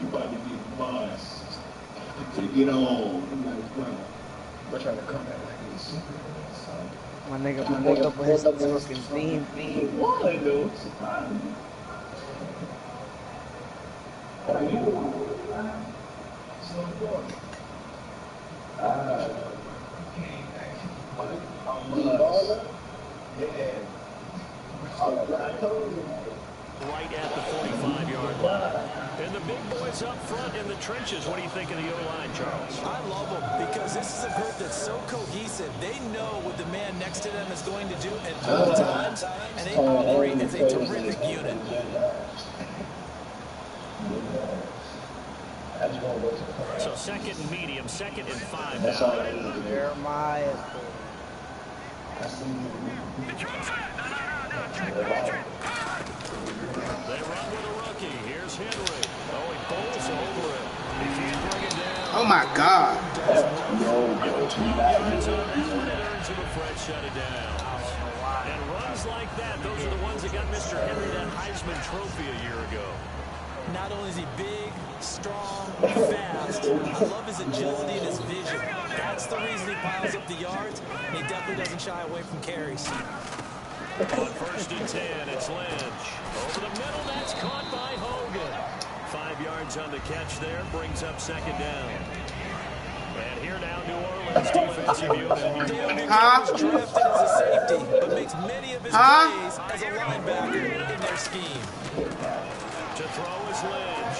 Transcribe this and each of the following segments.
You about to get bust. To get on. We're trying to come back like this. My nigga pulled up with his fucking theme. Why, though? Surprising. Right at the 45-yard line. And the big boys up front in the trenches. What do you think of the O-line, Charles? I love them because this is a group that's so cohesive. They know what the man next to them is going to do at all times, and they operate as a terrific unit. So second and medium, second and 5 now. Jeremiah. They run with a rookie. Here's Henry. Oh, he bowls over it. He can't bring it down. Oh my God. Earns him a fresh shut it down. And runs like that, those are the ones that got Mr. Henry that Heisman Trophy a year ago. Not only is he big, strong, fast, I love his agility and his vision. That's the reason he piles up the yards, and he definitely doesn't shy away from carries. On first and 10, it's Lynch. Over the middle, that's caught by Hogan. 5 yards on the catch there, brings up second down. And here now, New Orleans defensive unit. Was drafted as a safety, but makes many of his plays as a linebacker in their scheme. To throw is Lynch.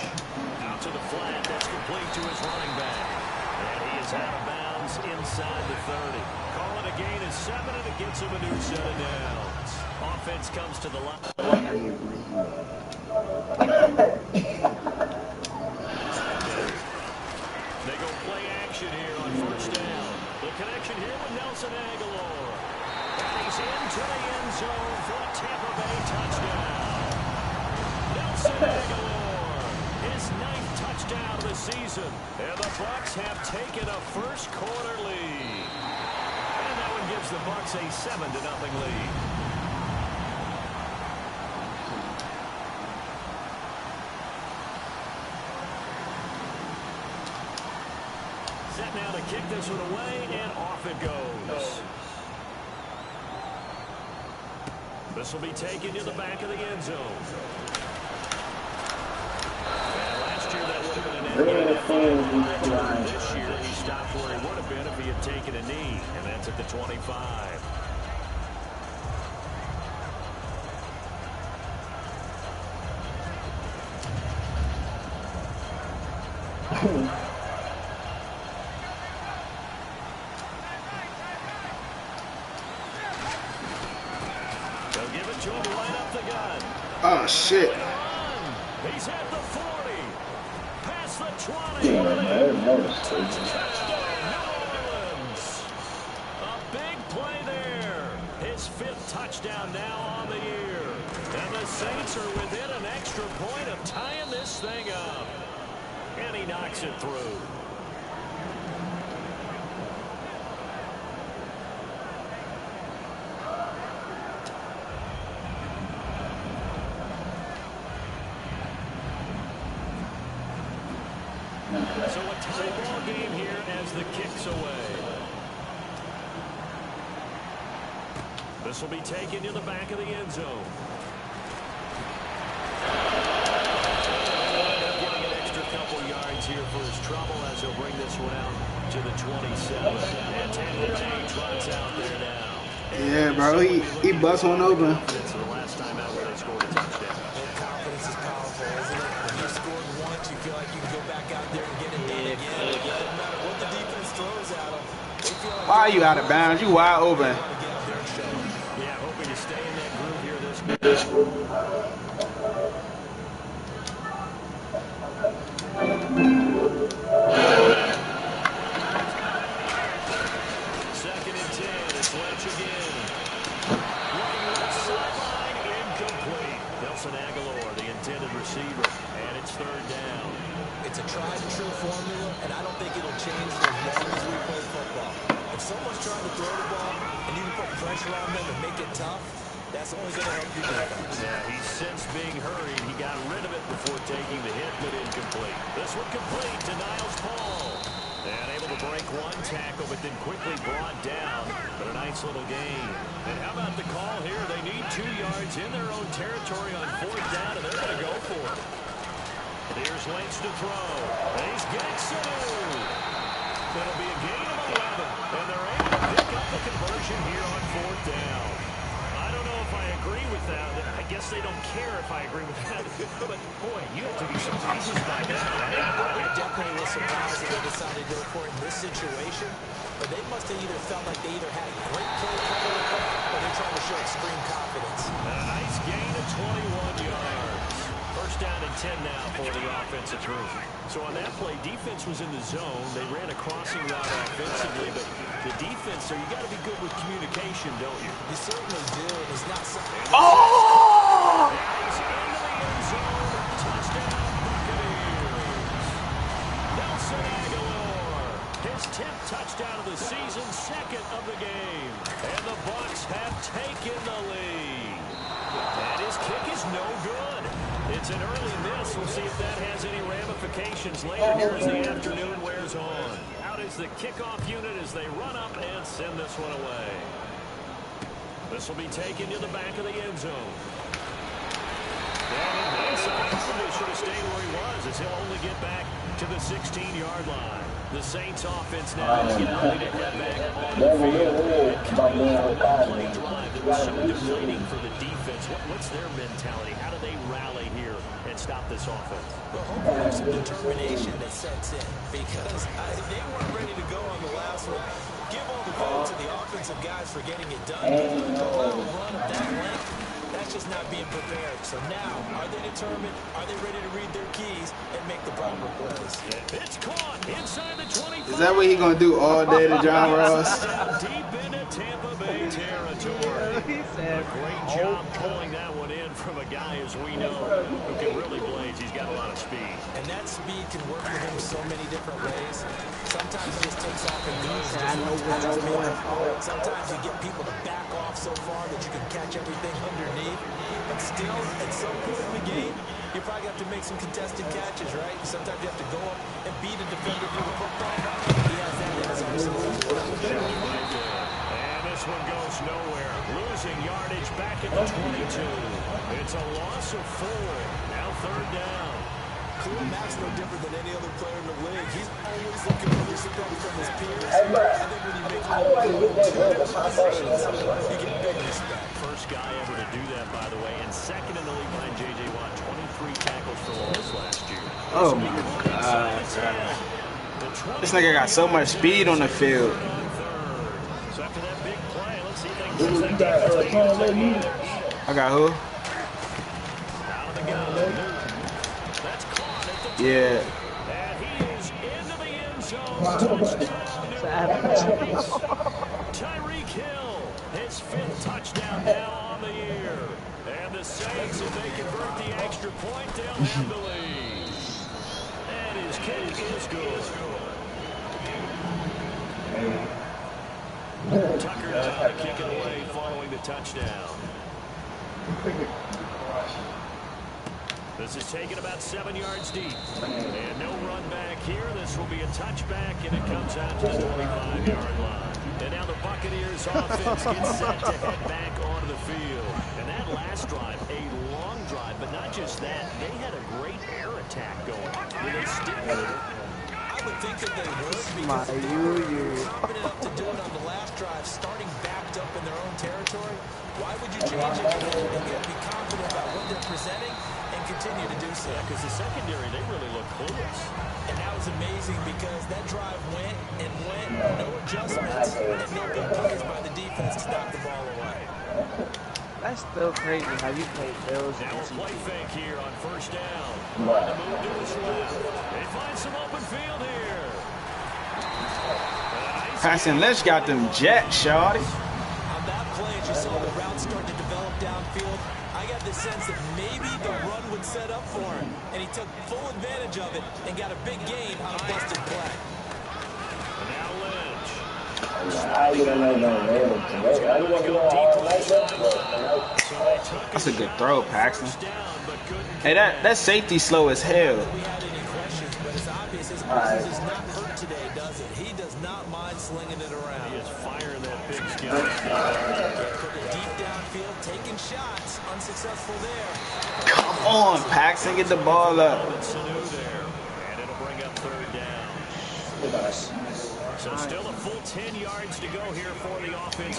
Out to the flat, that's complete to his running back. And he is out of bounds inside the 30. Call it a gain of 7, and it gets him a new set of downs. Offense comes to the line. They go play action here on first down. The connection here with Nelson Aguilar. And he's into the end zone for a Tampa Bay touchdown. Nelson Aguilar, his 9th touchdown of the season. And the Bucs have taken a first quarter lead. And that one gives the Bucs a 7-0 lead. Set now to kick this one away, and off it goes. This will be taken to the back of the end zone. And last year that would have been an end. This year he stopped where he would have been if he had taken a knee, and that's at the 25. Oh, shit. He's at the 40. Past the 20. A big play there. His 5th touchdown now on the year. And the Saints are within an extra point of tying this thing up. And he knocks it through. So a tie ball game here as the kick's away. This will be taken to the back of the end zone. Getting an extra couple yards here for his trouble as he'll bring this one out to the 27. And Tampa Bay trots out there now. Yeah, bro, he busts one open. It's the last time out where they scored a touchdown. Confidence is powerful, isn't it? When you scored once, you feel like you can go back out there and get it done again. It doesn't matter what the defense throws at them. They feel like why are you out of bounds? You wide open. Yeah, hoping to stay in that groove here this group. Second and 10, it's Lynch again. Running left sideline, incomplete. Nelson Aguilar, the intended receiver, and it's 3rd down. It's a tried and true formula, and I don't think it'll change for as long as we play football. If someone's trying to throw the ball and you can put pressure on them and make it tough, that's only going to help you defense. Yeah, he's since being hurried. He got rid of it before taking the hit, but incomplete. The This one complete to Niles Paul. And able to break one tackle, but then quickly brought down. But a nice little gain. And how about the call here? They need 2 yards in their own territory on 4th down, and they're going to go for it. Here's Lynch to throw. And he's got Sanu. It'll be a gain of 11. And they're able to pick up the conversion here on 4th down. I don't know if I agree with that. I guess they don't care if I agree with that. But, boy, you have to be surprised by that, right? I definitely was surprised that they decided to go for it in this situation. But they must have either felt like they either had a great play coming or they're trying to show extreme confidence. And a nice gain of 21 yards. First down and 10 now for the offensive group. So on that play, defense was in the zone. They ran a crossing route offensively, but the defense, so you got to be good with communication, don't you? You certainly do. And it's not something. Oh! He's into the end zone. Touchdown, Buccaneers. Nelson Aguilar. His 10th touchdown of the season, 2nd of the game. And the Bucs have taken the lead. And his kick is no good. It's an early miss. We'll see if that has any ramifications later here as the afternoon wears on. Out is the kickoff unit as they run up and send this one away. This will be taken to the back of the end zone. And in hindsight, probably should have stayed where he was as he'll only get back to the 16-yard line. The Saints offense now is getting ready to head back on the field. Coming off a one-play drive that was so deflating for the defense. What's their mentality? How do they rally here and stop this offense? Well, hopefully there's some determination that sets in because they weren't ready to go on the last one. Give all the credit to the offensive guys for getting it done. A little run of that length, that's just not being prepared. So now, are they determined? Are they ready to read their keys and make the proper plays? It's caught inside the 25. Is that what he gonna do all day to John Ross? Deep into Tampa Bay territory. A great job pulling that one in from a guy, as we know, who can really blaze. He's got a lot of speed. And that speed can work for him so many different ways. Sometimes he just takes off and goes. Sometimes you get people to back off so far that you can catch everything underneath. But still, at some point in the game, you probably have to make some contested catches, right? Sometimes you have to go up and beat a defender for the football. He has that in his arsenal. And this one goes nowhere. Losing yardage back at the 22. It's a loss of 4. Now 3rd down. Khalil Mack's no different than any other player in the league. He's always looking for respect from his peers. I think when you make you get big respect. First guy ever to do that, by the way, and 2nd in the league behind J.J. Watt. 23 tackles for loss last year. Oh my God. This nigga got so much speed on the field. So after that big play, let's see if they can that. I got who? Out of the gun. That's caught at the Yeah. and he is into the end zone. Touchdown. Tyreek Hill, his 5th touchdown now on the year. And the Saints, if they convert the extra point, they'll have the lead. And his kick is good. Tucker now to kick it away following the touchdown. This is taken about 7 yards deep. And no run back here. This will be a touchback, and it comes out to the 25-yard line. And now the Buccaneers offense gets set to head back onto the field. And that last drive, a long drive, but not just that. They had a great air attack going. Were they stimulated? I would think that they would because they were confident enough to do it on the last drive, starting backed up in their own territory. Why would you change it? You got to be confident about what they're presenting and continue to do so. Yeah, because the secondary, they really look clueless. And that was amazing because that drive went and went, no adjustments, and no big plays by the defense to knock the ball away. That's still crazy how you play Bills. Now a play fake here on 1st down. On the move to his left. They find some open field here. Passing Lynch got them jets, shawty. On that play, as you saw the route start to develop downfield, I got the sense that maybe the run would set up for him. And he took full advantage of it and got a big gain on a busted play. And now Lynch. That's a good throw, Paxton. Hey, that safety slow as hell. We had any questions, but as I He does not hurt today, does it? He does not mind slinging it around. He is firing that big skin. Putting it deep downfield, taking shots. Unsuccessful there. Come on, Paxton, get the ball up. And it'll bring up third down. So still a full 10 yards to go here for the offense.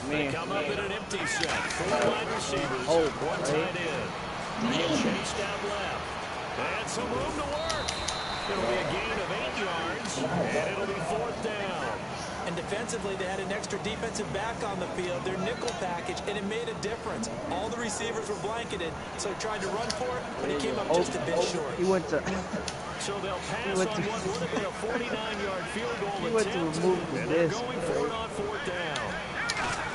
They come up in an empty set. 4 wide receivers, 1 tight end. Chase down left. And some room to work. It'll be a gain of 8 yards, and it'll be 4th down. And defensively, they had an extra defensive back on the field, their nickel package, and it made a difference. All the receivers were blanketed, so he tried to run for it, but he came up just a bit short. He went to. So they'll pass on what would have been a 49-yard field goal He went to remove and this. they're going for it on 4th down.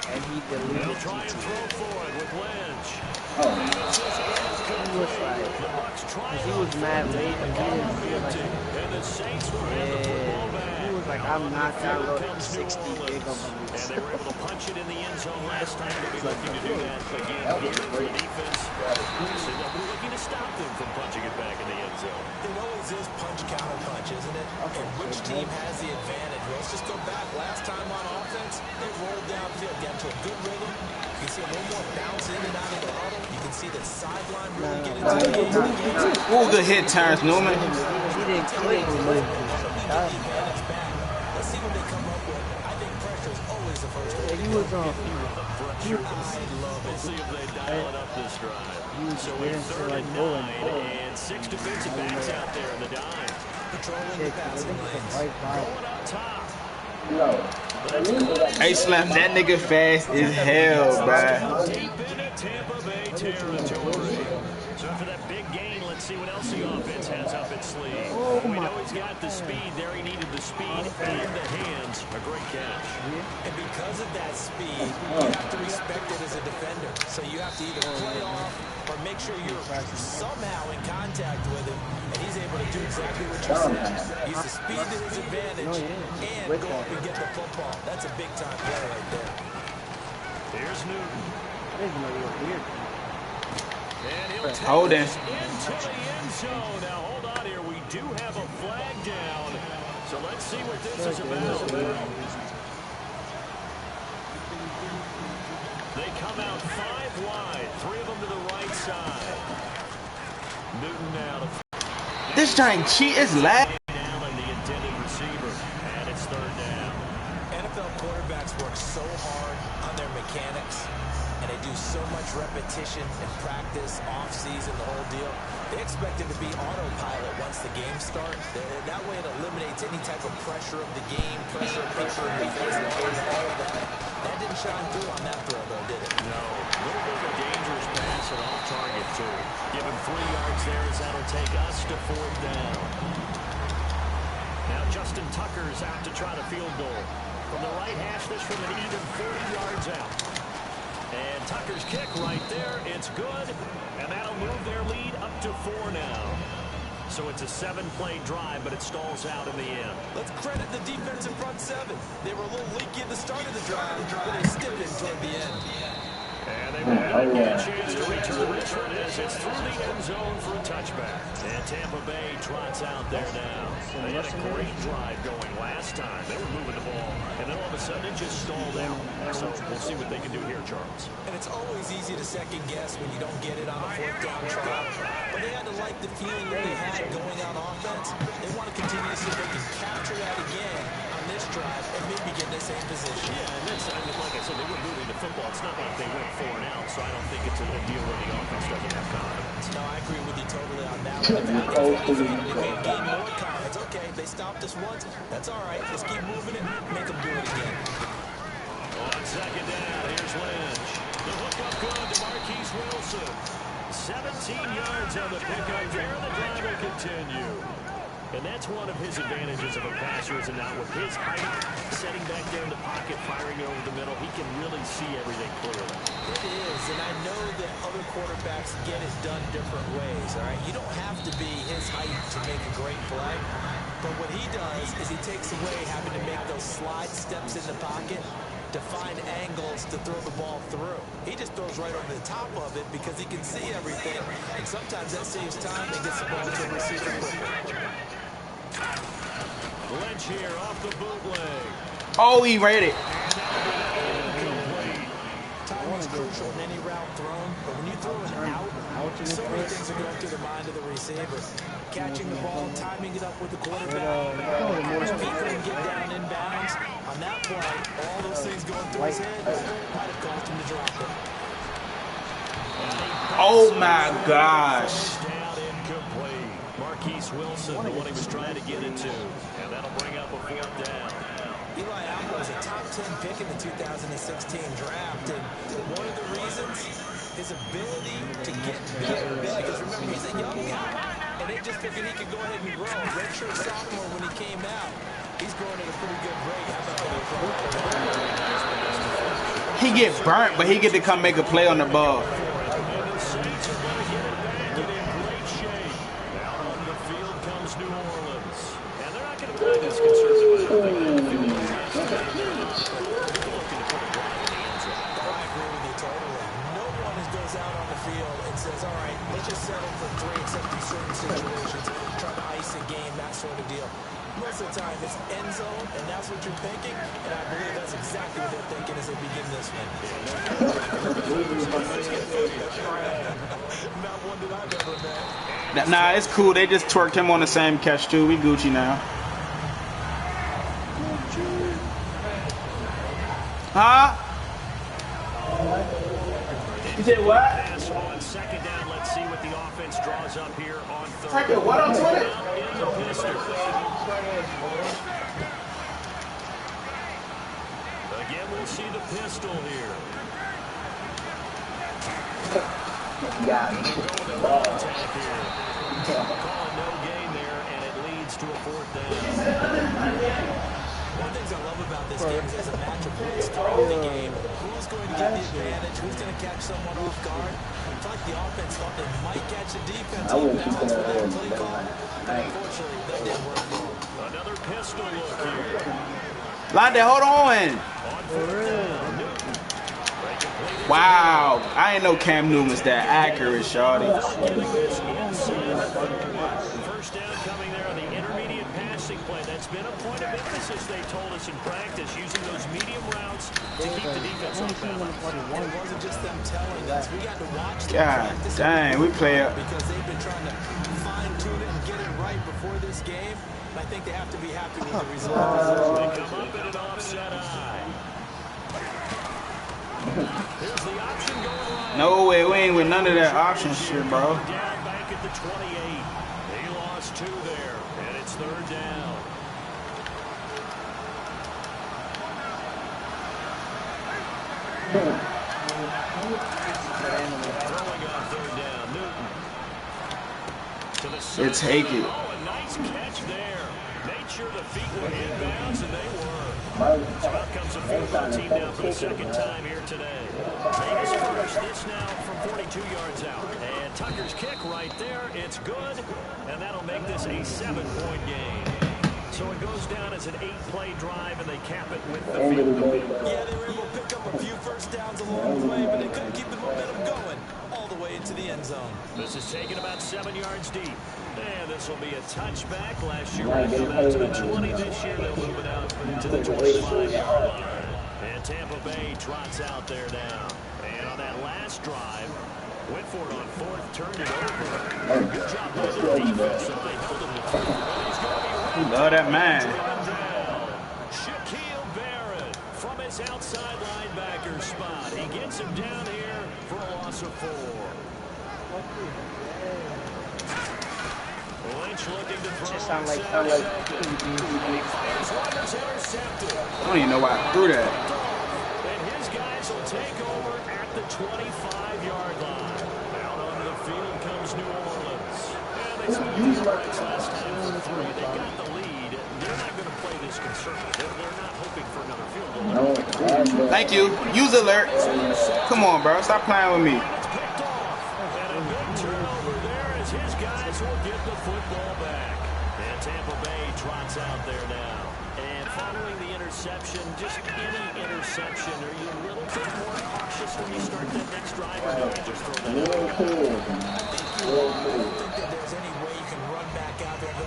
And he deleted. They'll try and throw for it with Lynch. He was like, because he was mad late and he didn't feel like. And the Saints will have the football back. He was like, I'm not downloading 60 gig on my And they were able to punch it in the end zone last time. They'll be looking to do that again here for the defense. So they'll be looking to stop them from punching it back in the end zone. It always is punch, counter punch, isn't it? Okay, which team has the advantage? Well, let's just go back. Last time on offense, they rolled downfield, got into a good rhythm. You can see a little more bounce in and out of the huddle. You can see the sideline really get into the game. Ooh, good hit turns, Newman. He didn't click. Let's see what they come up with. I think pressure is always the first thing. He was on. We'll see if they dial it up this drive. So we're 3rd and 9, and 6 defensive backs out there in the dime. Controlling the passing lanes. Going up top. Hey, Slam, that nigga fast as hell, bruh. Deep into Tampa Bay territory. So after that big gain, let's see what else the offense has up its sleeve. We know he's got the speed there. He needed the speed and the hands. A great catch. And because of that speed, you have to respect it as a defender. So you have to either play off or make sure you're somehow in contact with him. And he's able to do exactly what you said. Use the speed to his advantage and go up and get the football. That's a big-time play right there. Here's Newton. I didn't know you were weird. And he'll take Hold it. this into the end zone. Now, hold on here. We do have a flag down. So let's see what this is about. They come out 5 wide. 3 of them to the right side. Newton now to This giant cheat is lag. down on the intended receiver. And it's 3rd down. NFL quarterbacks work so hard on their mechanics, and they do so much repetition and practice, off-season, the whole deal. They expect it to be autopilot once the game starts. That way it eliminates any type of pressure of the game, pressure of people in the face, all of that. That didn't shine through on that throw, though, did it? No. A little bit of a dangerous pass and off target, too. Give him 3 yards there as that'll take us to 4th down. Now Justin Tucker's out to try the field goal. From the right hash, this from an even 40 yards out. And Tucker's kick right there, it's good. And that'll move their lead up to 4 now. So it's a 7-play drive, but it stalls out in the end. Let's credit the defensive front 7. They were a little leaky at the start of the drive, but they stiffened toward the end. And they will not get a chance to return this one as it's through the end zone for a touchback. And Tampa Bay trots out there now. They had a great drive going last time. They were moving the ball, and then all of a sudden it just stalled out. So we'll see what they can do here, Charles. And it's always easy to second guess when you don't get it on a 4th down try. But they had to like the feeling that they had going on offense. They want to continue to see if they can capture that again on this drive and maybe get in the same position. Yeah, and that's, I mean, like I said, they were moving the football. It's not like they went 4 and out, so I don't think it's a deal where the offense doesn't have confidence. No, I agree with you totally on that one. If they may gain more confidence. Okay, they stopped us once. That's all right. Let's keep moving it. Make them do it again. On 2nd down, here's Lynch. The hook up good to Marquise Wilson. 17 yards on the pickup there. The drive will continue. And that's one of his advantages of a passer, is not with his height, setting back there in the pocket, firing it over the middle. He can really see everything clearly. It is, and I know that other quarterbacks get it done different ways, all right? You don't have to be his height to make a great play. But what he does is he takes away having to make those slide steps in the pocket to find angles to throw the ball through. He just throws right over the top of it because he can see everything, and sometimes that saves time and gets the ball to a receiver quicker. here off the bootleg. Oh, he read it. Timing's crucial in any route thrown, but when you throw an out, so many things are going through the mind of the receiver. Catching the ball, timing it up with the quarterback. People can get down in bounds. On that play, all those things going through his head might have caused him to drop it. Oh my gosh. Down incomplete. Marquise Wilson, the one he was trying to get into. And that'll bring up a fourth down. Eli Apple was a top 10 pick in the 2016 draft, and one of the reasons, his ability to get big. Because remember, he's a young guy, and they just figured he could go ahead and grow. Redshirt sophomore when he came out, he's growing at a pretty good rate. How about He get burnt, but he get to come make a play on the ball. Most of the time, it's end zone, and that's what you're thinking, and I believe that's exactly what they're thinking as they begin this one. Not one that I've ever met. Nah, it's cool. They just twerked him on the same catch, too. We Gucci now. Huh? You said what? On second down, let's see what the offense draws up here on third. Second, what on Twitter? Again, we'll see the pistol here. Calling no gain there, and it leads to a fourth down. One of the things I love about this game is as a match of what's throughout the game, who's going to get the advantage, who's going to catch someone off guard. It's like the offense thought they might catch the defense off balance with that play call, but unfortunately, that didn't work for them. Another pistol look here. Londe, hold on. Wow, I ain't know Cam Newton was that accurate, shawty. First down coming there on the intermediate passing play. That's been a point of emphasis, they told us in practice, using those medium routes to keep the defense off balance. And it wasn't just them telling us. We got to watch them God dang, we play up. because they've been trying to fine-tune it and get it right before this game. I think they have to be happy with the result. They come up in an offset eye. Here's the option going right. No way, we ain't with none of that option shit, bro. Down back at the 28. He lost 2 there, and it's third down. Throwing on third down, Newton. To the center. It's Hackett. Oh, a nice catch there. Made sure the feet were inbounds, and they were. So out comes a field team now for the second time here today. Davis first, this now from 42 yards out. And Tucker's kick right there, it's good, and that'll make this a 7-point game. So it goes down as an 8-play drive, and they cap it with the field goal. Yeah, they were able to pick up a few first downs along the way, but they couldn't keep the momentum going all the way into the end zone. This is taken about 7 yards deep. And this will be a touchback. Last year, we come out to the 20. This year, they'll move it out into the 25-yard line. And Tampa Bay trots out there now. And on that last drive, went for it on fourth, turned it over. Good job by the defense. So they held him to 2. He's going to be right. Love that man. Shaquille Barrett from his outside linebacker spot. He gets him down here for a loss of 4. Lynch looking to throw. Sound like I don't even know why I threw that. And his guys will take over at the 25-yard line. Out onto the field comes New Orleans. And they split the rights last time for 3. They got the lead. They're not going to play this conservative. They're not hoping for another field goal. Thank you. Use alert. Come on, bro. Stop playing with me. It's picked off. And a big turnover there as his guys will get the football back. And Tampa Bay trots out there now. And following the interception, just any interception, are you a little bit more cautious when you start that next drive, or do you just throw that out? I don't think that there's any way you can run back out there and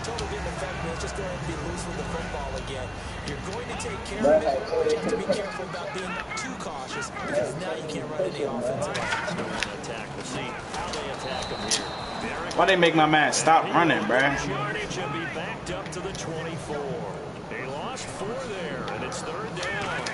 go, totally didn't affect me. Let's just go ahead and be loose with the football again. You're going to take care of it, but you have to be careful about being too cautious because now you can't run any offensive lines. Attack. We'll see how they attack them here. Why they make my man stop running, bruh? Yardage and be backed up to the 24. They lost 4 there, and it's 3rd down.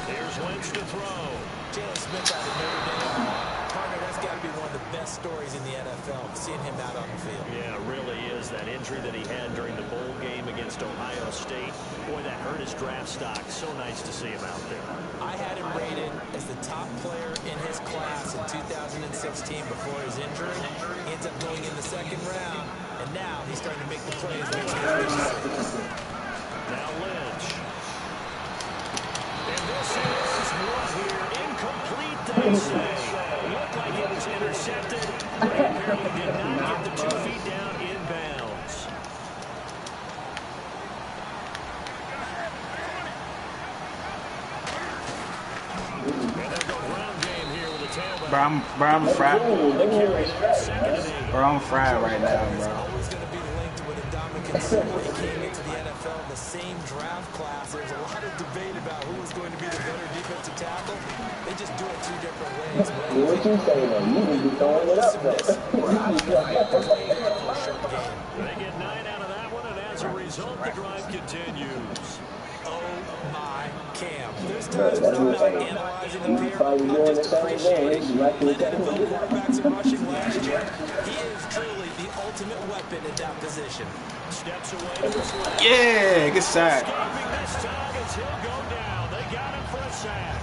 Here's Lynch to throw. Jalen Smith out of Notre Dame. Partner, that's got to be one of the best stories in the NFL, seeing him out on the field. Yeah, it really is. That injury that he had during the bowl game against Ohio State. Boy, that hurt his draft stock. So nice to see him out there. I had him rated as the top player in his class in 2016 before his injury. He ends up going in the 2nd round, and now he's starting to make the plays. Now Lynch. And this is what here. Incomplete, they say. Looked like it was intercepted, but apparently did not get the 2 feet down inbounds. And they'll go ground game here with a tailback. Bro, I'm fried. Bro, I'm fried right now, bro. Always going to be linked with Ndamukong Suh. He came into the NFL in the same draft class. There's a lot of debate about who was going to be the better defensive tackle. They just do it 2 different ways. What you say, though? You can be throwing it up, though. They get 9 out of that one, and as a result, the drive continues. Oh, my Cam. There's times when I'm not analyzing them here. I'm just appreciating. Led NFL quarterbacks in rushing last year. He is truly the ultimate weapon in that position. Steps away to his left. Yeah, good sack. Escaping this time as he'll go down. They got him for a sack.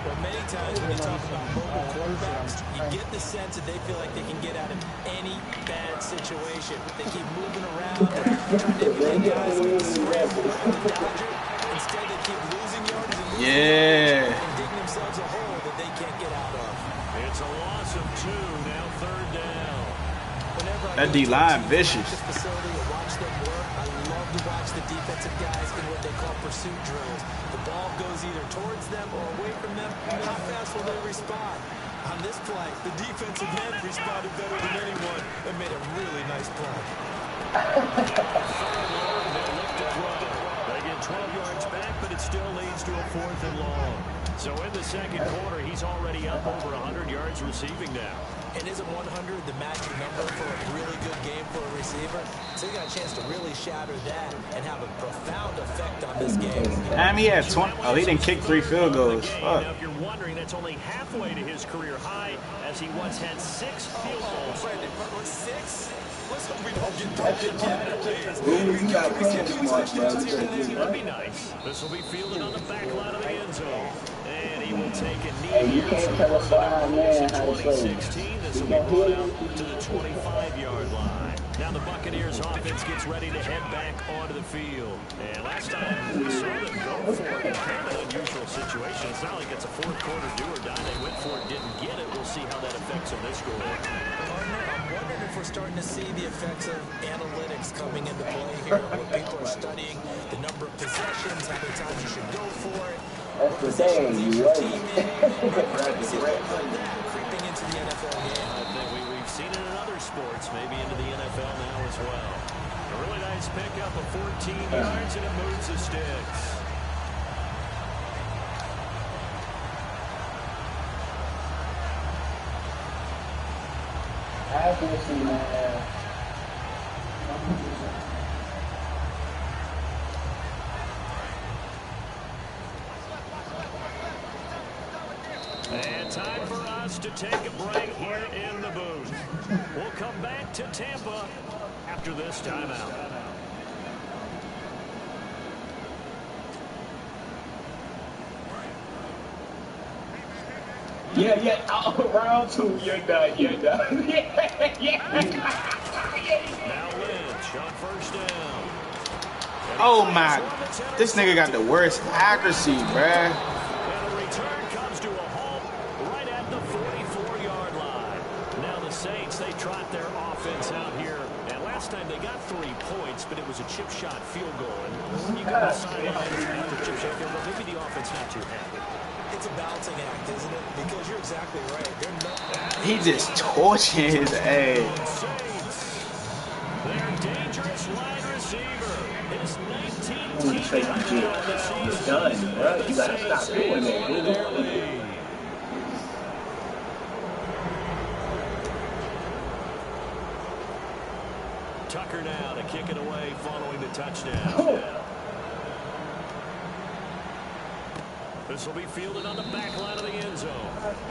Well, many times when you talk about mobile quarterbacks, you get the sense that they feel like they can get out of any bad situation. They keep moving around, trying to get guys with the scramble, the dodger. Instead, they keep losing yards and losing and digging themselves a hole that they can't get out of. It's a loss of 2, now 3rd down. That D-line vicious. This facility and watch them work. I love to watch the defensive guys in what they call pursuit drills. The ball goes either towards them or away from them. How fast will they respond? On this play, the defensive end responded better than anyone and made a really nice play. They get 12 yards back, but it still leads to a 4th and long. So in the 2nd quarter, he's already up over 100 yards receiving now. And isn't 100 the magic number for a really good game for a receiver? So he got a chance to really shatter that and have a profound effect on this game. Damn, he had 20. Oh, he didn't kick 3 field goals. Fuck. Now, if you're wondering, that's only halfway to his career high, as he once had 6 field goals. Brandon, 6? Let's hope we don't get that again, please. You got plenty smart, bro. That'd be nice. This will be fielded on the back line of the end zone. And he will take a knee. Hey, you can't tell us behind man how to play. 2016, this will be brought out to the 25-yard line. Now the Buccaneers offense gets ready to head back onto the field. And last time we saw them go for it in kind of an unusual situation. It's not like it's a 4th quarter do or die. They went for it, didn't get it. We'll see how that affects them this go around. I'm wondering if we're starting to see the effects of analytics coming into play here, where people are studying the number of possessions, how many times you should go for it. That's the thing, you right. Creeping into the NFL game. I think we've seen it in other sports, maybe into the NFL now as well. A really nice pickup of 14 yards, and it moves the sticks. Accuracy, man. And time for us to take a break here in the booth. We'll come back to Tampa after this timeout. Yeah. Oh, round 2. You're done. Yeah. Now Lynch on 1st down. Oh my. This nigga got the worst accuracy, bruh. And the return comes to a halt right at the 44-yard line. Now the Saints, they trot their offense out here. And last time they got 3 points, but it was a chip shot field goal. And when you go to the sideline after chip shot field goal, maybe the offense not too happy. It's a balancing act, isn't it? Because you're exactly right. They're not. He just torching his ass. They're this wide receiver. His 19th Holy shit, team on the season. it's done, bro. You gotta stop doing that, Their dude. lead. Tucker now to kick it away following the touchdown. This will be fielded on the back line of the end zone.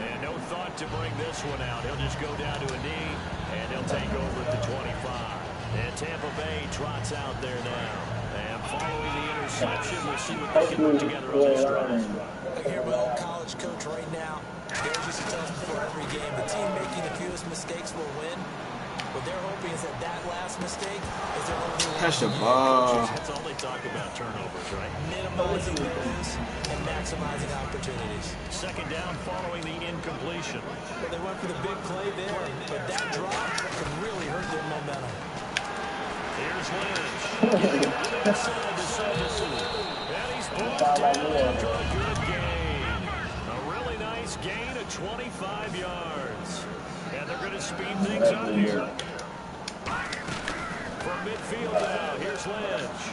And no thought to bring this one out. He'll just go down to a knee, and he'll take over at the 25. And Tampa Bay trots out there now. And following the interception, we'll see what they can put together on this drive. I hear my old college coach right now. They used to tell us before every game, the team making the fewest mistakes will win. What they're hoping is that that last mistake is their only one. Catch the ball. That's all they talk about, turnovers, right? Minimizing those and maximizing opportunities. Second down following the incompletion. Well, they went for the big play there, but that drop could really hurt their momentum. Here's Lynch. Inside to Sanderson. And he's brought down after a good gain. A really nice gain of 25 yards. And they're going to speed things up here. From midfield now, here's Lynch.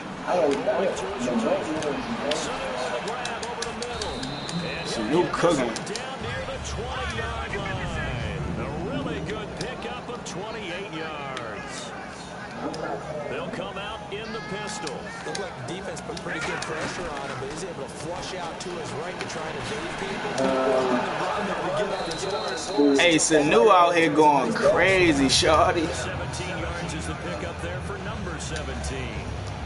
Sanu cooking. Down near the 20-yard line. A really good pickup of 28 yards. They'll come out in the pistol. Looked like the defense put pretty good pressure on him, but he's able to flush out to his right to try and evade people. Hey, Sanu out here going crazy, shorty. 17 yards is the pickup there for number 17.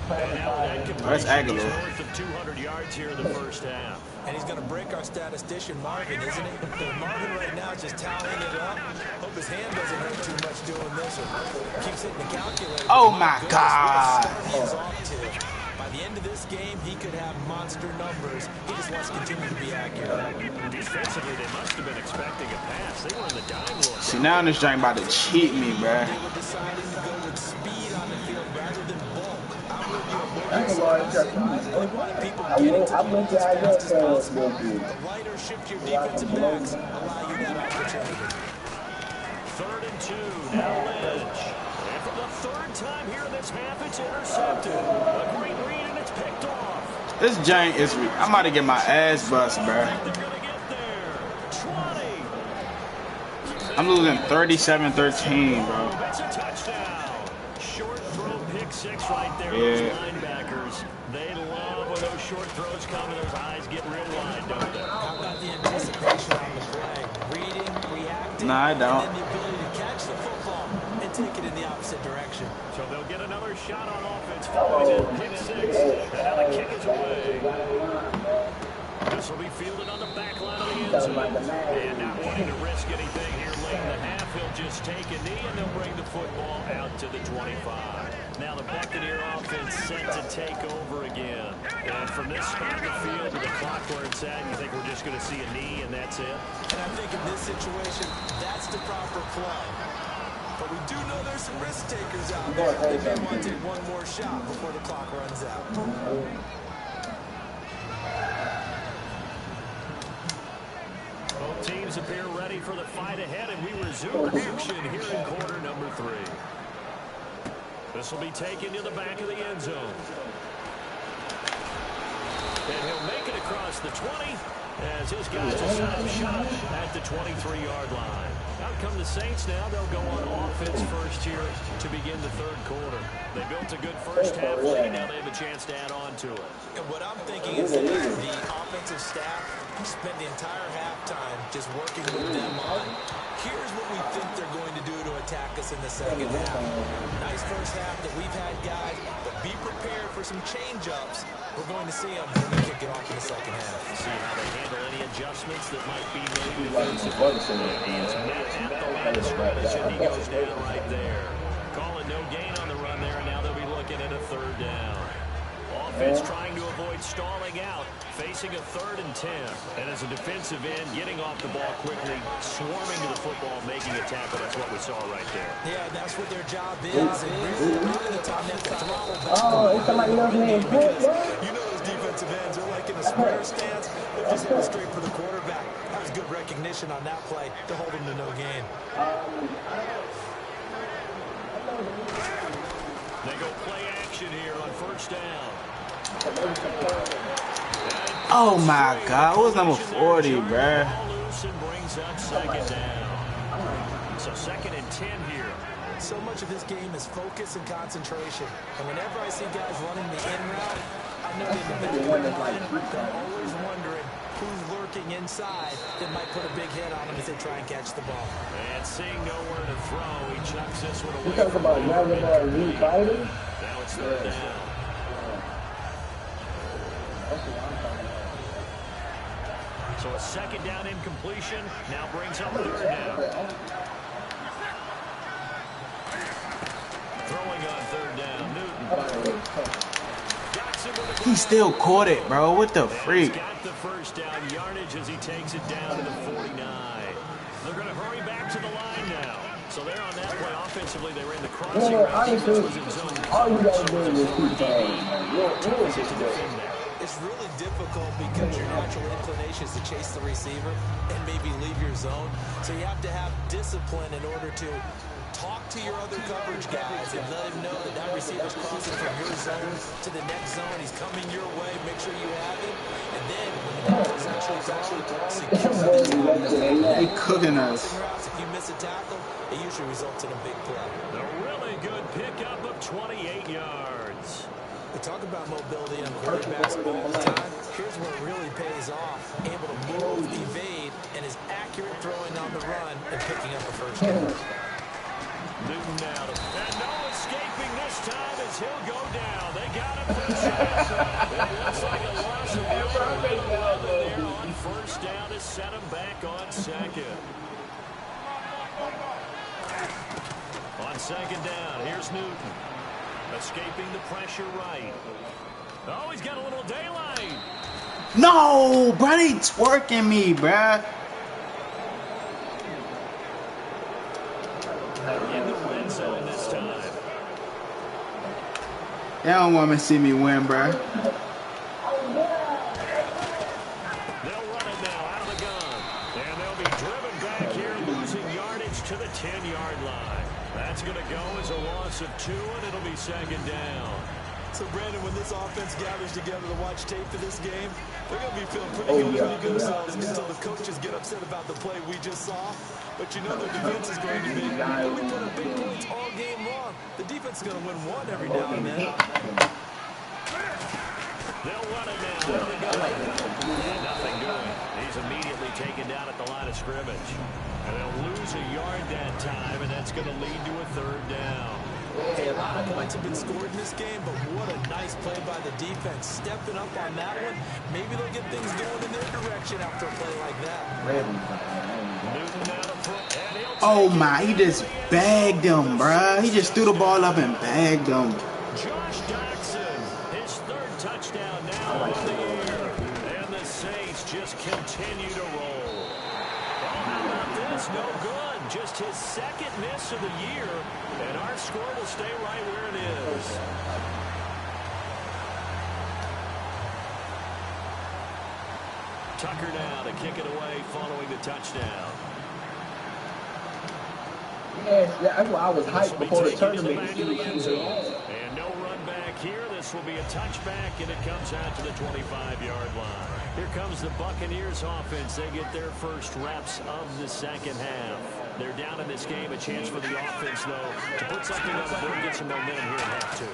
And now that That's Aguilar. north of 200 yards here in the first half. And he's going to break our statistician Marvin, isn't he? Marvin right now is just tallying it up. Hope his hand doesn't hurt too much doing this or keeps hitting the calculator. Oh my God. By the end of this game, he could have monster numbers. He just wants to continue to be accurate. Defensively, they must have been expecting a pass. They were in the dime look. See, now this joint about to cheat me, bruh. They were deciding to go with speed on the field rather than bulk. I would do a I ain't gonna lie, people I getting went to the to as fast as possible. Isaiah The lighter shift your defensive backs allow you that opportunity. 3rd and 2. Now Lynch. And for the third time here in this half, it's intercepted. A great read, and it's picked off. This giant is. I'm about to get my ass bust, bruh. They're going to get there. 20. I'm losing 37-13, bro. That's a touchdown. Short throw, pick six right there. Yeah. Those linebackers, they love when those short throws come and those eyes get real wide, don't they? How about the anticipation on the play? Reading, reacting, Nah, I don't. and then the ability to catch the football and take it in the opposite direction. So they'll get another shot on offense following that pick six. And now the kick is away. This will be fielded on the back line of the end zone. And not wanting to risk anything here late in the half, he'll just take a knee and they'll bring the football out to the 25. Now the Buccaneer offense set to take over again. And from this spot in the field to the clock where it's at, you think we're just going to see a knee and that's it? And I think in this situation, that's the proper play. But we do know there's some risk takers out there. They may want to take one more shot before the clock runs out. Both teams appear ready for the fight ahead, and we resume action here in quarter number 3. This will be taken to the back of the end zone. And he'll make it across the 20 as his guys will set up shop at the 23-yard line. Out come the Saints now. They'll go on offense first here to begin the third quarter. They built a good first half lead. Now they have a chance to add on to it. And what I'm thinking is that the offensive staff spent the entire halftime just working with them on, here's what we think they're going to do to attack us in the second half. Nice first half that we've had, guys, but be prepared for some change-ups. We're going to see them when we kick it off in the second half. See how they handle any adjustments that might be made defensively. He's met at the line of scrimmage, and he goes down right there. Calling no gain on the run there, and now they'll be looking at a 3rd down. Offense trying to avoid stalling out, facing a 3rd and 10. And as a defensive end, getting off the ball quickly, swarming to the football, making a tackle. That's what we saw right there. Yeah, that's what their job is. And really, a lot of the time, they have to throttle back. Oh, it's somebody else's name. You know those defensive ends are like in a square stance. They're just going straight for the quarterback. That was good recognition on that play to hold him to no gain. They go play action here on first down. Oh my God, what was number 40, bruh? Ball loose and brings up second down. So 2nd and 10 here. So much of this game is focus and concentration. And whenever I see guys running the in route, I know in the back of their mind, they're always wondering who's lurking inside that might put a big hit on them as they try and catch the ball. And seeing nowhere to throw, he chucks this one You away. talk about refighting? Now it's 3rd down. So a 2nd down incompletion now brings up 3rd down. Throwing on 3rd down, Newton. He still caught it, bro. What the He's freak? got the first down yardage as he takes it down to the 49. They're going to hurry back to the line now. So they're on that play offensively. They ran the crossing route. Honestly, Was in zone. all you gotta do is keep playing. It's really difficult because your natural inclination is to chase the receiver and maybe leave your zone. So you have to have discipline in order to talk to your other coverage guys and let him know that that receiver's crossing from your zone to the next zone. He's coming your way. Make sure you have him. And then when the ball is actually thrown, secure the They cooking us. If you miss a tackle, it usually results in a big play. A really good pickup of 28 yards. We talk about mobility on quarterbacks all the time. Here's where it really pays off. Able to move, evade, and is accurate throwing on the run and picking up a first down. Newton now. And no escaping this time as he'll go down. They got him for the chance. It looks like a loss of yard there on first down to set him back on 2nd. On 2nd down, here's Newton. Escaping the pressure right. Oh, he's got a little daylight. No, bro, they twerking me, bruh. In the red zone this time. They don't want me to see me win, bruh. They'll run it now out of the gun. And they'll be driven back here, losing yardage to the 10-yard line. That's going to go as a loss of 2, and it'll be 2nd down. So, Brandon, when this offense gathers together to watch tape for this game, they're going to be feeling pretty good themselves until the coaches get upset about the play we just saw. But you know their defense is going to be. We put up big points all game long. The defense is going to win one every now and then. They'll run it now. And nothing doing. He's immediately taken down at the line of scrimmage. And they'll lose a yard that time, and that's going to lead to a 3rd down. A lot of points have been scored in this game, but what a nice play by the defense. Stepping up on that one. Maybe they'll get things going in their direction after a play like that. Oh my, he just bagged him, bruh. He just threw the ball up and bagged him. Josh Doxson, his 3rd touchdown now on the year. And the Saints just continue to roll. Oh, how about this? No good. Just his 2nd miss of the year. And our score will stay right where it is. Tucker now to kick it away following the touchdown. Yes, that's why I was hyped before the tournament. And no run back here. This will be a touchback, and it comes out to the 25-yard line. Here comes the Buccaneers offense. They get their first reps of the 2nd half. They're down in this game. A chance for the offense, though, to put something on the board, get some momentum here in half 2.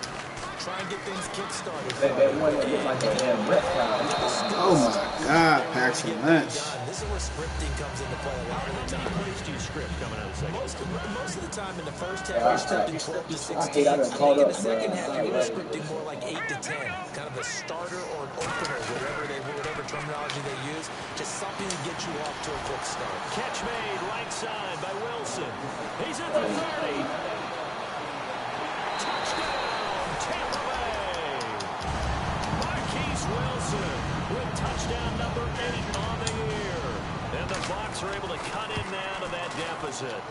Try and get things kick-started. That one that looked like a damn reptile. Oh my God, Paxton Lynch. This is where scripting comes into play a lot of the time. Plays do you script coming out of the second? Most of the time in the first half, you're scripting 12 to 16. I think in the second half, you're scripting more like 8 to 10. Kind of a starter or an opener, whatever terminology they use. Just something to get you off to a quick start. Catch made right side by Wilson. He's at the 30. Touchdown, Tampa Bay. Marquise Wilson with touchdown number 8 on the year. And the Bucs are able to cut in now to that deficit.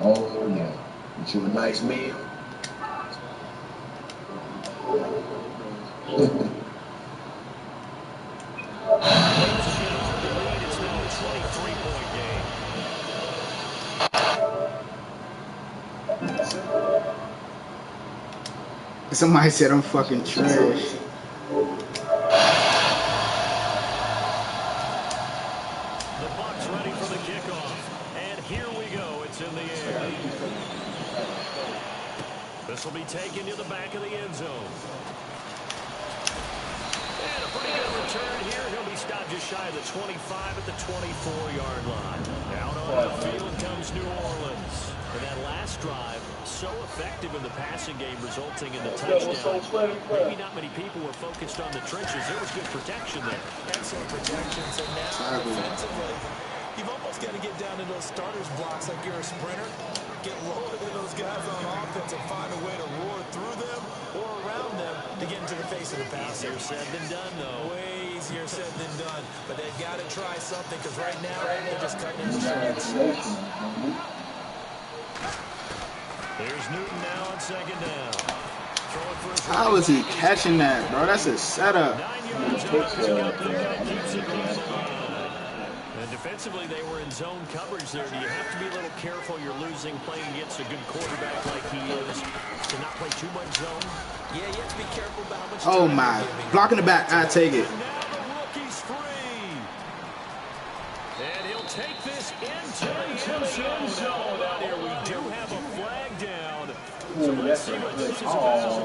Oh, yeah. Get you a nice meal. It's now a 23-point game. Somebody said I'm fucking trash. The Bucs ready for the kickoff. And here we go. It's in the air. This will be taken to the back of the end zone. And a pretty good return here. He'll be stopped just shy of the 25 at the 24-yard line. Out on the field comes New Orleans. And that last drive, so effective in the passing game, resulting in the touchdown. Maybe not many people were focused on the trenches. There was good protection there. Excellent protection. So now, defensively, you've almost got to get down to those starters blocks like you're a sprinter. Get low to those guys on offense and find a way to roar through them or around them to get into the face of the pass. Easier said than done, though. Way easier said than done. But they've got to try something because right now they're just cutting into shreds. There's Newton now on second down. How is he catching that, bro? That's a setup. 9 yards out to go there. Keeps it on the line. And defensively, they were in zone coverage there. Do you have to be a little careful? You're losing playing against a good quarterback like he is to not play too much zone? Yeah, you have to be careful about how much Oh time my. you're giving. Blocking the back. I take it. And now the rookie's free. And he'll take this into the end zone. Out here, we do have a flag down. So let's see what this is about.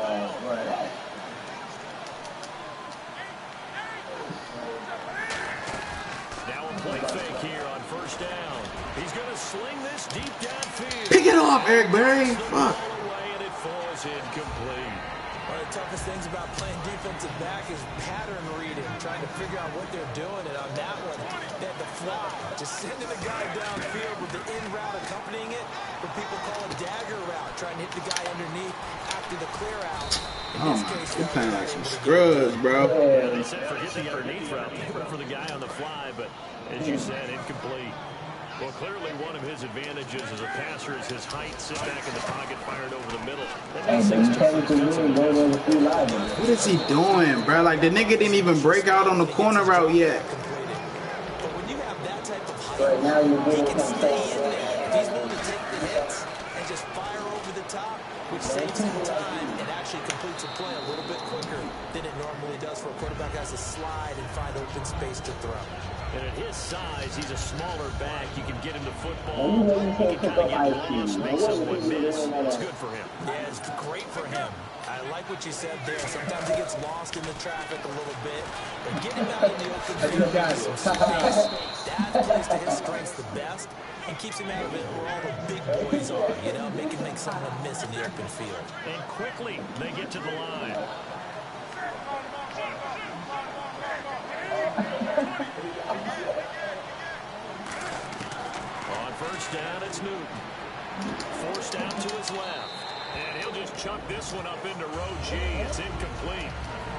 Now a play fake here on first down. He's going to sling this deep downfield. Pick it off, Eric Berry. Fuck. And it falls incomplete. One of the toughest things about playing defensive back is pattern reading, trying to figure out what they're doing. And on that one, they had the fly, just sending the guy downfield with the in route accompanying it. What people call a dagger route, trying to hit the guy underneath after the clear out. Oh my, you're playing like some scrubs, bro. Yeah, they said forget the underneath route. They went for the guy on the fly, but as you said, incomplete. Well, clearly one of his advantages as a passer is his height. Sit back in the pocket, fired over the middle. What is he doing, bro? Like, the nigga didn't even break out on the corner route yet. But when you have that type of height, he can stay in there. He's willing to take the hits and just fire over the top, which saves him time and actually completes a play a little bit quicker than it normally does for a quarterback who has to slide and find open space to throw. And at his size, he's a smaller back. You can get him the football. He can kind of get lost, make someone miss. It's good for him. Yeah, it's great for him. I like what you said there. Sometimes he gets lost in the traffic a little bit. But get him out in the open field, give him some space. That plays to his strengths the best and keeps him out of it where all the big boys are, you know, make someone miss in the open field. And quickly, they get to the line. On first down, it's Newton. Forced out to his left. And he'll just chuck this one up into row G. It's incomplete.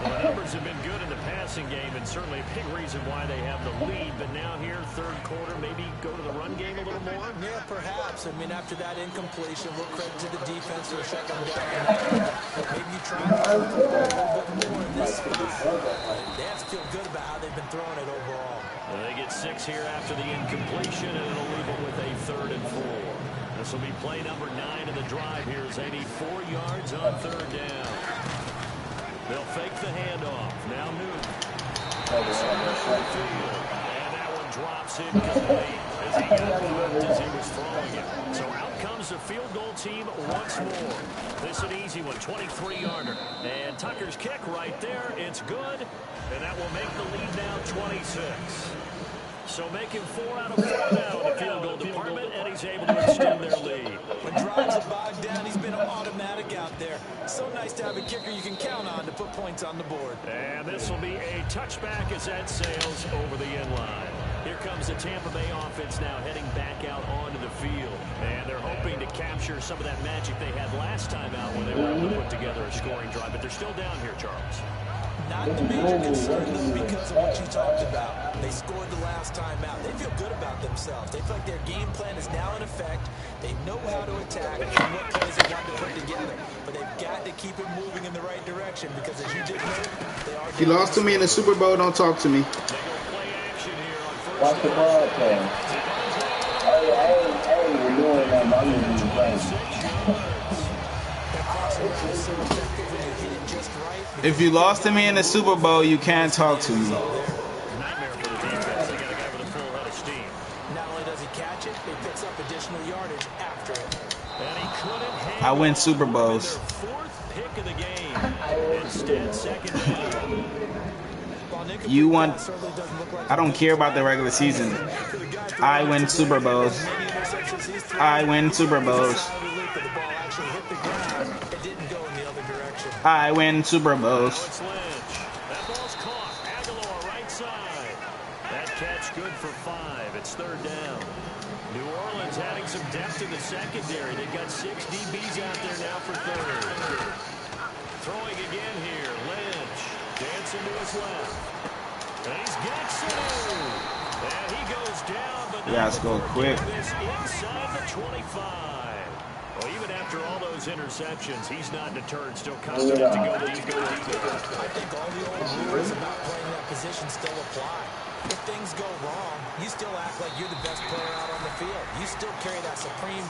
Well, the numbers have been good in the passing game, and certainly a big reason why they have the lead. But now here, third quarter, maybe go to the run game a little more? Yeah, perhaps. I mean, after that incompletion, we'll credit to the defense for shutting them down. Maybe you try to a little bit more in this spot. They have to feel good about how they've been throwing it overall. Well, they get 6 here after the incompletion, and it'll leave it with a 3rd and 4. This will be play number 9 of the drive here as they need 4 yards on 3rd down. They'll fake the handoff. Now Newton. And that one drops incomplete as he got blocked as he was throwing it. So out comes the field goal team once more. This is an easy one, 23-yarder. And Tucker's kick right there. It's good. And that will make the lead now 26. So making 4 out of 4 now in the field goal department, and he's able to extend their lead. When drives are bogged down, he's been automatic out there. So nice to have a kicker you can count on to put points on the board. And this will be a touchback as that sails over the end line. Here comes the Tampa Bay offense now heading back out onto the field. And they're hoping to capture some of that magic they had last time out when they were able to put together a scoring drive. But they're still down here, Charles. Not the major concern, though, because of what you talked about. They scored the last time out. They feel good about themselves. They feel like their game plan is now in effect. They know how to attack and what plays they want to put together. But they've got to keep it moving in the right direction because, as you did note, they are... If you lost to me in the Super Bowl, don't talk to me. Watch the broadcast. Hey, we're doing that. I'm going to be playing. That crossing is so effective when you If you lost to me in the Super Bowl, you can't talk to me. Nightmare for the defense. They got a guy with a full head of steam. Not only does he catch it, he picks up additional yardage after it. And he couldn't handle I win Super their Bowls. fourth pick of the game. Instead, second down. You won. I don't care about the regular season. I win Super Bowls. I win Super Bowls. I win Super Bowls. That ball's caught. Aguilar right side. That catch good for 5. It's third down. New Orleans adding some depth in the secondary. They've got 6 DBs out there now for third. Throwing again here. Lynch dancing to his left. And he's got some. And he goes down, but Yeah, let's go quick. Inside the 25. Well, even after all those interceptions, he's not deterred. Still confident to go deep. I think all the old rules about playing that position still apply. If things go wrong, you still act like you're the best player out on the field. You still carry that supreme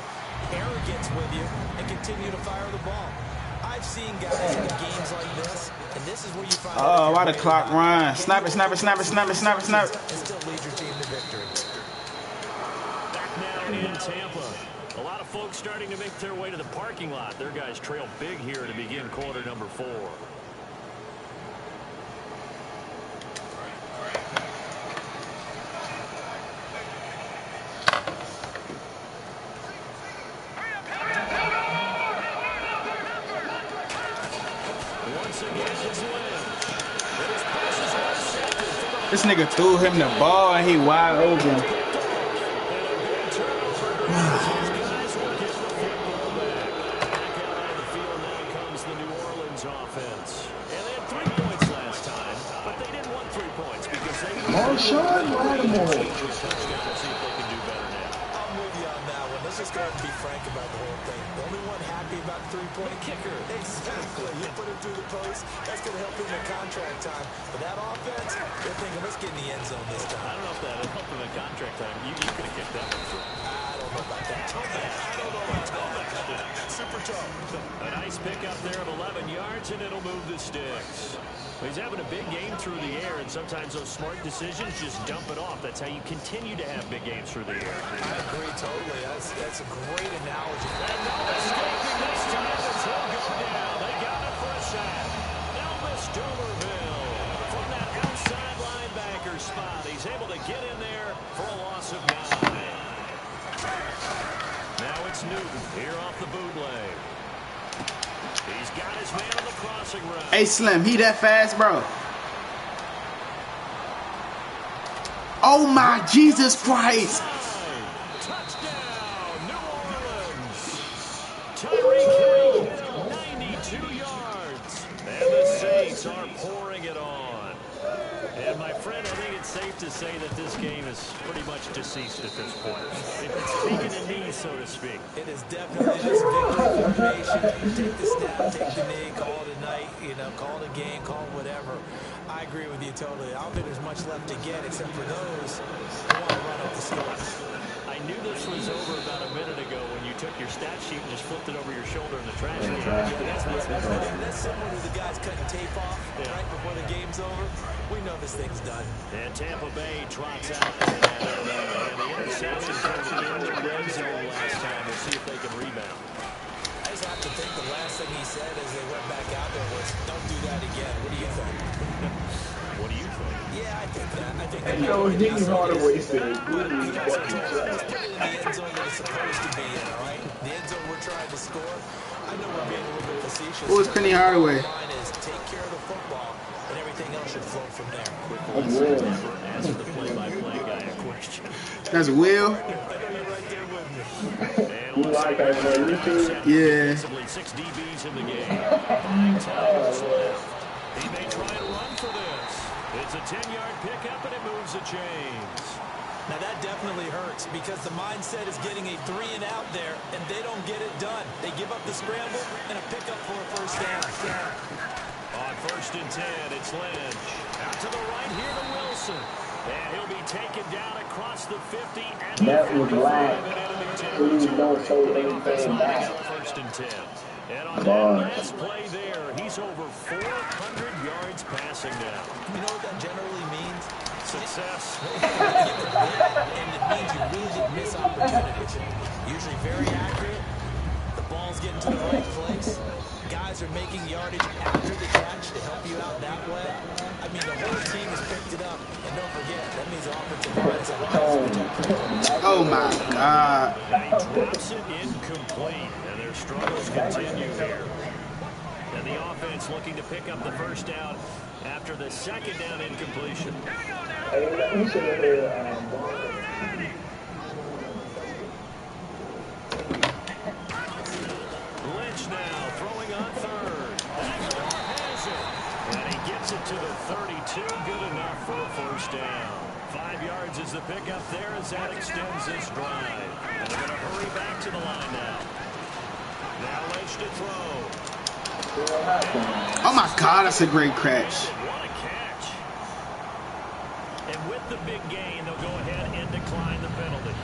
arrogance with you and continue to fire the ball. I've seen guys in games like this, and this is where you find Oh, why the clock run? Snap it, snap it, snap it, snap it, snap it, snap it. and still lead your team to victory. Back now in Tampa. A lot of folks starting to make their way to the parking lot. Their guys trail big here to begin quarter number 4. Once again, it's Lynch. His pass is intercepted for the This nigga threw him the ball and he wide open. Marshawn Lattimore. I'm with you on that one. Let's just go ahead and be frank about the whole thing. The only one happy about the three-point kicker. Exactly. You put him through the post. That's going to help him in contract time. But that offense, they're thinking, let's get in the end zone this time. I don't know if that would help him in contract time. You could have kicked that one through. I don't know about that. I don't know about that. Super tough. A nice pickup there of 11 yards, and it'll move the sticks. He's having a big game through the air, and sometimes those smart decisions just dump it off. That's how you continue to have big games through the air. I agree totally. That's a great analogy. And no escaping this time as he'll go down. They got it for a sack. Elvis Dumerville from that outside linebacker spot. He's able to get in there for a loss of 9. Now it's Newton here off the bootleg. He's got his man on the crossing route. Hey, Slim, he that fast, bro? Oh, my Jesus Christ. Touchdown, New Orleans. Tyreek Hill, 92 yards. And the Saints are pouring it on. And, my friend, I think it's safe to say that this game is pretty much deceased at this point. It's taken a knee, so to speak. It is definitely this victory formation. Take the snap, take the knee, call it a night, call it a game, call it whatever. I agree with you totally. I don't think there's much left to get except for those who want to run up the score. I knew this was over about a minute ago when you took your stat sheet and just flipped it over your shoulder in the trash can. That's similar to the guys cutting tape off right before the game's over. We know this thing's done. And Tampa Bay trots out there. And the interception from the red zone last time. We'll see if they can rebound. I just have to think the last thing he said as they went back out there was, don't do that again. What do you think? What do you think? Yeah, I think that. I think And Nicky Hardaway said, put it in the end zone that it's supposed to be in, all right? The end zone we're trying to score. I know we're being a little bit facetious. Who is Penny Hardaway? The line is take care of the football, and everything else should flow from there. Answer the play-by-play guy a question. That's Will. You like that, man? Yeah. 6 DBs in the game. 5 tackles left. He may try and run for this. It's a 10-yard pickup, and it moves the chains. Now that definitely hurts because the mindset is getting a 3-and-out there, and they don't get it done. They give up the scramble and a pickup for a first down. On 1st and 10, it's Lynch. Out to the right here to Wilson. And he'll be taken down across the 50 and That was black. and into the Please don't say the anything offensive back. line on 1st and 10. And on that last play there, he's over 400 yards passing now. You know what that generally means? Success. And it means you really didn't miss opportunities. Usually very accurate. The ball's getting to the right place. Guys are making yardage after the catch to help you out that way. I mean, the whole team has picked it up. And don't forget, that means the offensive line is alive. Oh, my God. And he drops it incomplete. And their struggles continue here. And the offense looking to pick up the first down after the second down incompletion. Lynch now throwing on third. Aguilar has it. And he gets it to the 32. Good enough for a first down. 5 yards is the pickup there as that extends this drive. And they're going to hurry back to the line now. Now Lynch to throw. Oh, my God. That's a great catch. What a catch. And with the big gain, they'll go ahead and decline the penalty.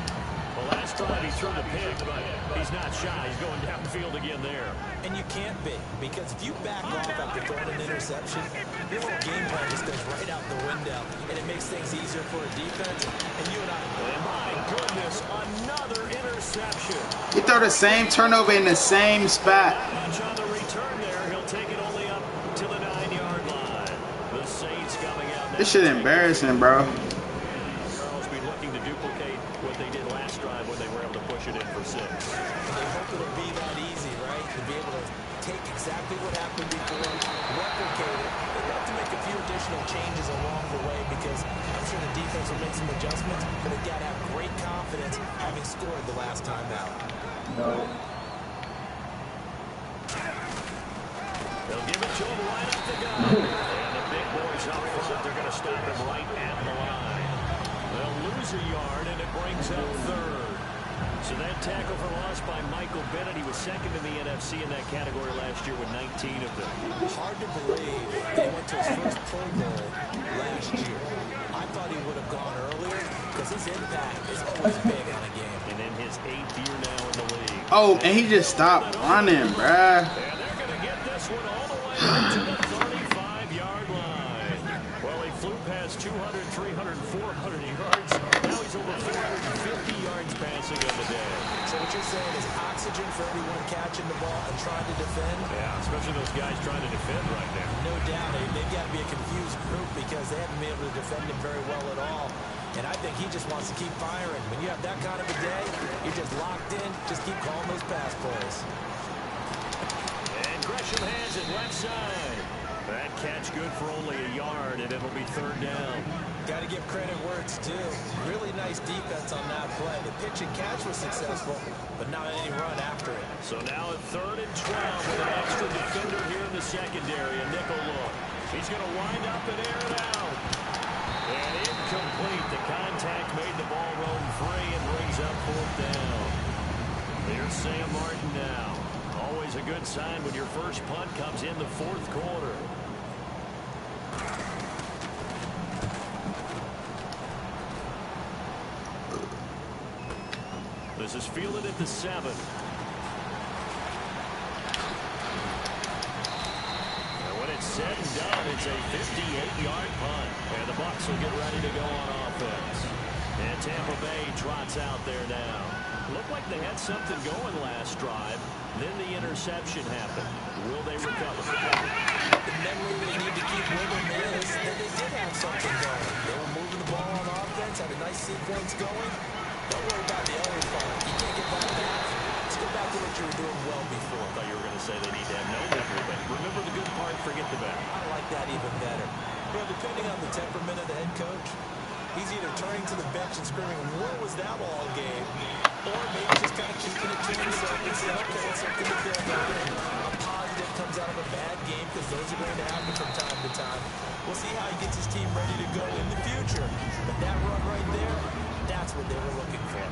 Well, last time he threw the pick, but he's not shy. He's going downfield again there. And you can't be, because if you back off after throwing an interception, your whole game plan just goes right out the window, and it makes things easier for a defense. And you and I... And my goodness, another interception. He threw the same turnover in the same spot. Much on the return there. He'll take it only up to the 9-yard line. The Saints coming out now. This shit embarrassing, bro. Charles be looking to duplicate what they did last drive when they were able to push it in for 6. They hope it'll be that easy, right? To be able to take exactly what happened before, replicate it. They'll have to make a few additional changes along the way because I'm sure the defense will make some adjustments, but they've got to have great confidence having scored the last time out. They'll give it to him right up the gut. And the big boys up front, they're going to stop him right at the line. They'll lose a yard, and it brings up third. So that tackle for loss by Michael Bennett. He was second in the NFC in that category last year with 19 of them. Hard to believe he went to his first Pro Bowl last year. I thought he would have gone earlier because his impact is always big on a game. And in his 8th year now in the league. Oh, and he just stopped running, bruh. And they're going to get this one all the way up to the 35-yard line. Well, he flew past 200, 300, 400 yards. Now he's over 450 yards passing on the day. So what you're saying is oxygen for everyone catching the ball and trying to defend? Yeah, especially those guys trying to defend right now. No doubt. They've got to be a confused group because they haven't been able to defend him very well at all. And I think he just wants to keep firing. When you have that kind of a day, you're just locked in. Just keep calling those pass plays. And Gresham has it left side. That catch good for only a yard, and it'll be third down. Got to give credit where it's due. Really nice defense on that play. The pitch and catch was successful, but not any run after it. So now at 3rd and 12 with an extra defender here in the secondary. A nickel look. He's going to wind up and air it out. And incomplete. The contact made the ball roam free and brings up 4th down. Here's Sam Martin now. Always a good sign when your first punt comes in the 4th quarter. This is fielded at the 7. And when it's said and done, it's a 58-yard punt. And the Bucs will get ready to go on offense. And Tampa Bay trots out there now. Looked like they had something going last drive. Then the interception happened. Will they recover? The memory they need to keep with them is that they did have something going. They were moving the ball on offense, had a nice sequence going. Don't worry about the other part. You can't get that back. Let's go back to what you were doing well before. I thought you were going to say they need to have no memory, but remember the good part, forget the bad. I like that even better. You know, depending on the temperament of the head coach, he's either turning to the bench and screaming, "Where was that all game?" Or maybe just kind of keeping it to himself and say, "Okay, it's something to build on." A positive comes out of a bad game because those are going to happen from time to time. We'll see how he gets his team ready to go in the future. But that run right there, that's what they were looking for.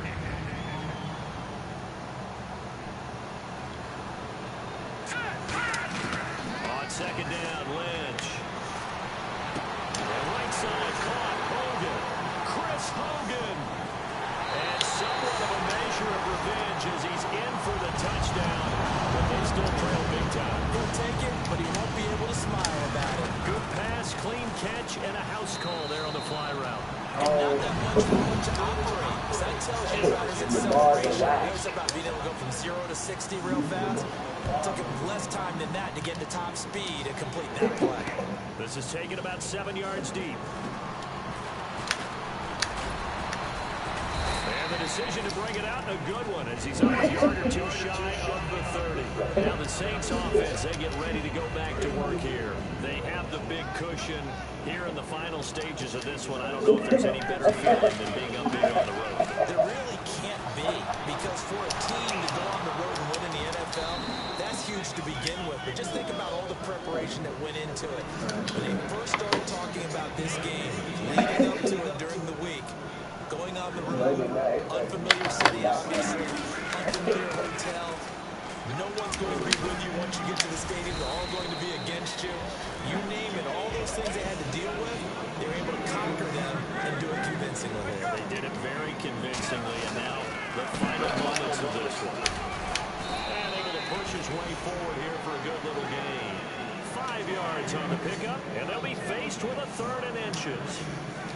On second down, Lynch. And right side caught, Hogan. Chris Hogan. And somewhat of a measure of revenge as he's in for the touchdown. But they still trail pitch and a house call there on the fly route. And not that much room to operate. So that tells you about his acceleration. He was about being able to go from 0 to 60 real fast. It took him less time than that to get to top speed and complete that play. This is taken about 7 yards deep. And the decision to bring it out, a good one, as he's only a yard or two shy of the 30. Now the Saints offense, they get ready to go back to work here. They have the big cushion here in the final stages of this one. I don't know if there's any better feeling than being up big on the road. There really can't be, because for a team to go on the road and win in the NFL, that's huge to begin with. But just think about all the preparation that went into it. When they first started talking about this game, leading up to it during the week, going on the road, unfamiliar city, obviously, unfamiliar hotel. No one's going to be with you once you get to the stadium. They're all going to be against you. You name it, all those things they had to deal with, they were able to conquer them and do it convincingly. They did it very convincingly, and now the final moments of this one. And able to push his way forward here for a good little gain. 5 yards on the pickup, and they'll be faced with a 3rd and inches.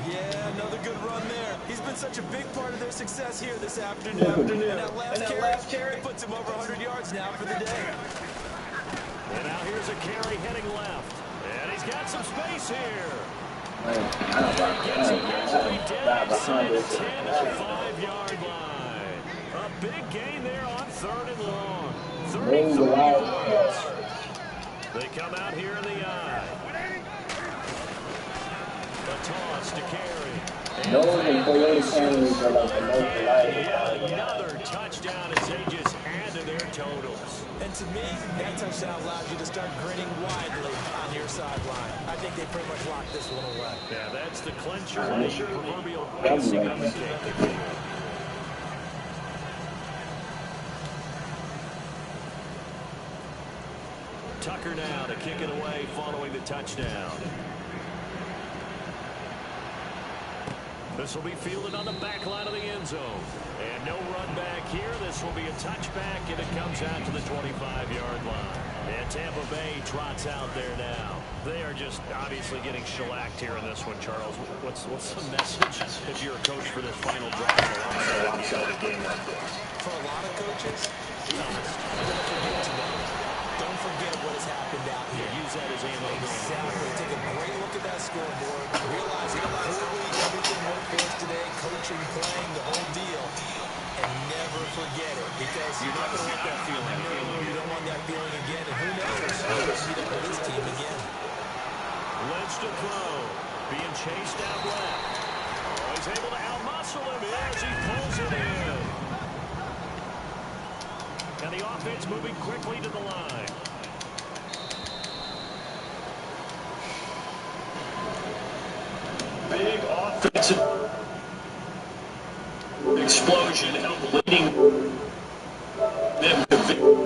Yeah, another good run there. He's been such a big part of their success here this afternoon. And that last carry puts him over 100 yards now for the day. And now here's a carry heading left. And he's got some space here. Gets it easily down inside the 10 at the 5-yard line. A big gain there on 3rd and long. 33 yards. They come out here in the eye. A toss to carry. Another touchdown as they just add to their totals. And to me, that touchdown allows you to start grinning widely on your sideline. I think they pretty much locked this one away. Yeah, that's the clincher, the proverbial icing on the cake. Tucker now to kick it away following the touchdown. This will be fielded on the back line of the end zone. And no run back here. This will be a touchback, and it comes out to the 25-yard line. And Tampa Bay trots out there now. They are just obviously getting shellacked here in this one, Charles. What's the message if you're a coach for this final drive alongside a game like this? For a lot of coaches, don't forget what has happened out here. Use that as ammo. Exactly. Take a great look at that scoreboard. Realize how poorly everything went for us today. Coaching, playing, the whole deal. And never forget it, because you're not going to want that feeling. No, you don't want that feeling again. And who knows? Maybe meet up with this team again. Lynch to throw. Being chased out left. Oh, he's able to outmuscle him as he pulls it in. And the offense moving quickly to the line. Big offensive explosion helped leading them to victory.